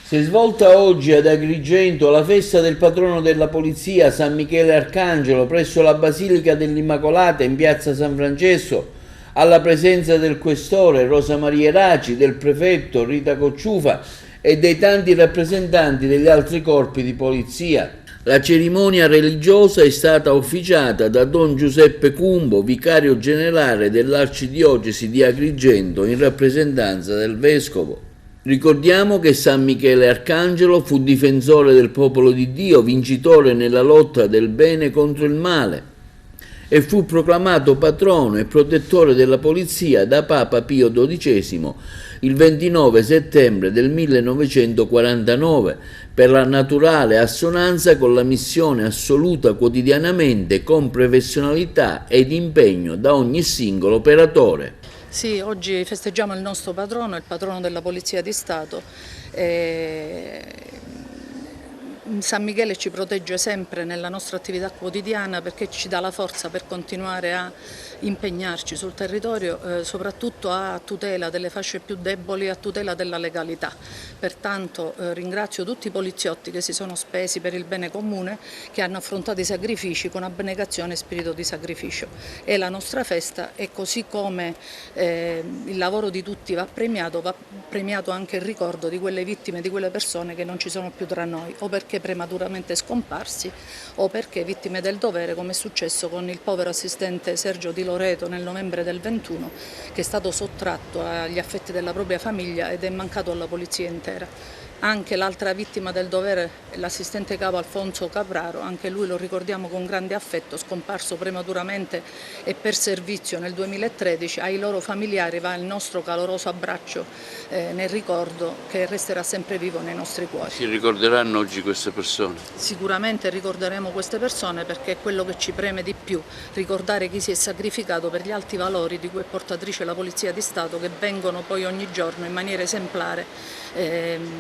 Si è svolta oggi ad Agrigento la festa del patrono della polizia San Michele Arcangelo presso la Basilica dell'Immacolata in piazza San Francesco, alla presenza del questore Rosa Maria Raci, del prefetto Rita Cocciufa e dei tanti rappresentanti degli altri corpi di polizia. La cerimonia religiosa è stata officiata da Don Giuseppe Cumbo, vicario generale dell'Arcidiocesi di Agrigento, in rappresentanza del Vescovo. Ricordiamo che San Michele Arcangelo fu difensore del popolo di Dio, vincitore nella lotta del bene contro il male, e fu proclamato patrono e protettore della polizia da Papa Pio XII il 29 settembre del 1949, per la naturale assonanza con la missione assoluta quotidianamente con professionalità ed impegno da ogni singolo operatore. Sì, oggi festeggiamo il nostro patrono, il patrono della Polizia di Stato. San Michele ci protegge sempre nella nostra attività quotidiana perché ci dà la forza per continuare a impegnarci sul territorio, soprattutto a tutela delle fasce più deboli, a tutela della legalità. Pertanto ringrazio tutti i poliziotti che si sono spesi per il bene comune, che hanno affrontato i sacrifici con abnegazione e spirito di sacrificio. È la nostra festa e così come il lavoro di tutti va premiato anche il ricordo di quelle vittime, di quelle persone che non ci sono più tra noi, o perché prematuramente scomparsi o perché vittime del dovere, come è successo con il povero assistente Sergio Di Loreto nel novembre del 21, che è stato sottratto agli affetti della propria famiglia ed è mancato alla polizia intera. Anche l'altra vittima del dovere, l'assistente capo Alfonso Capraro, anche lui lo ricordiamo con grande affetto, scomparso prematuramente e per servizio nel 2013. Ai loro familiari va il nostro caloroso abbraccio nel ricordo che resterà sempre vivo nei nostri cuori. Si ricorderanno oggi queste persone? Sicuramente ricorderemo queste persone perché è quello che ci preme di più, ricordare chi si è sacrificato per gli alti valori di cui è portatrice la Polizia di Stato, che vengono poi ogni giorno in maniera esemplare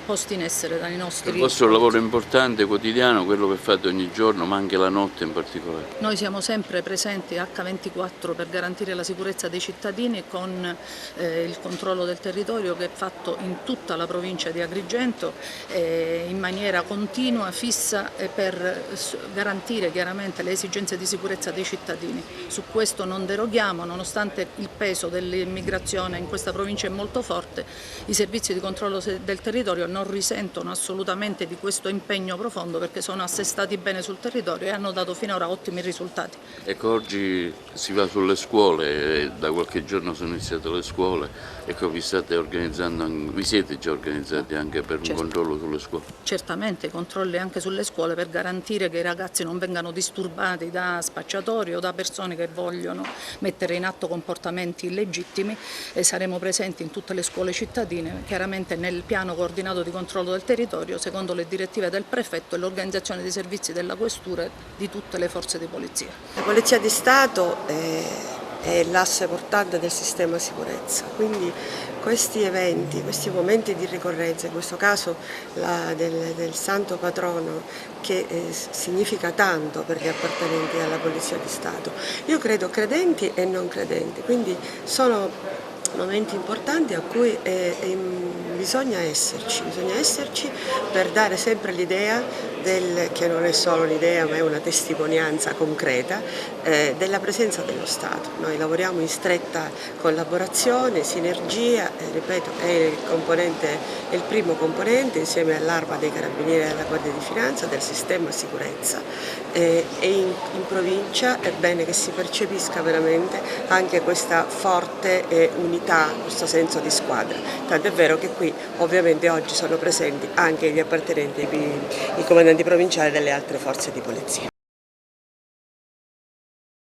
posti in essere dai nostri. Il vostro lavoro è importante, quotidiano, quello che fate ogni giorno, ma anche la notte in particolare. Noi siamo sempre presenti H24 per garantire la sicurezza dei cittadini con il controllo del territorio che è fatto in tutta la provincia di Agrigento in maniera continua, fissa, per garantire chiaramente le esigenze di sicurezza dei cittadini. Su questo non deroghiamo, nonostante il peso dell'immigrazione in questa provincia è molto forte, i servizi di controllo del territorio non risentono assolutamente di questo impegno profondo perché sono assestati bene sul territorio e hanno dato finora ottimi risultati. Ecco, oggi si va sulle scuole, da qualche giorno sono iniziate le scuole, ecco, vi siete già organizzati anche per un controllo sulle scuole? Certamente, controlli anche sulle scuole per garantire che i ragazzi non vengano disturbati da spacciatori o da persone che vogliono mettere in atto comportamenti illegittimi, e saremo presenti in tutte le scuole cittadine, chiaramente nel piano coordinato di controllo del territorio secondo le direttive del prefetto e l'organizzazione dei servizi della questura e di tutte le forze di polizia. La Polizia di Stato è l'asse portante del sistema sicurezza, quindi questi eventi, questi momenti di ricorrenza, in questo caso del Santo Patrono, che significa tanto per gli appartenenti alla Polizia di Stato, io credo credenti e non credenti, quindi sono momenti importanti a cui bisogna esserci per dare sempre l'idea che non è solo un'idea ma è una testimonianza concreta della presenza dello Stato. Noi lavoriamo in stretta collaborazione, sinergia, ripeto, è il primo componente insieme all'Arma dei Carabinieri e alla Guardia di Finanza del sistema sicurezza e in provincia è bene che si percepisca veramente anche questa forte unità, questo senso di squadra. Tant'è vero che qui ovviamente oggi sono presenti anche gli appartenenti, i comandanti provinciali delle altre forze di polizia.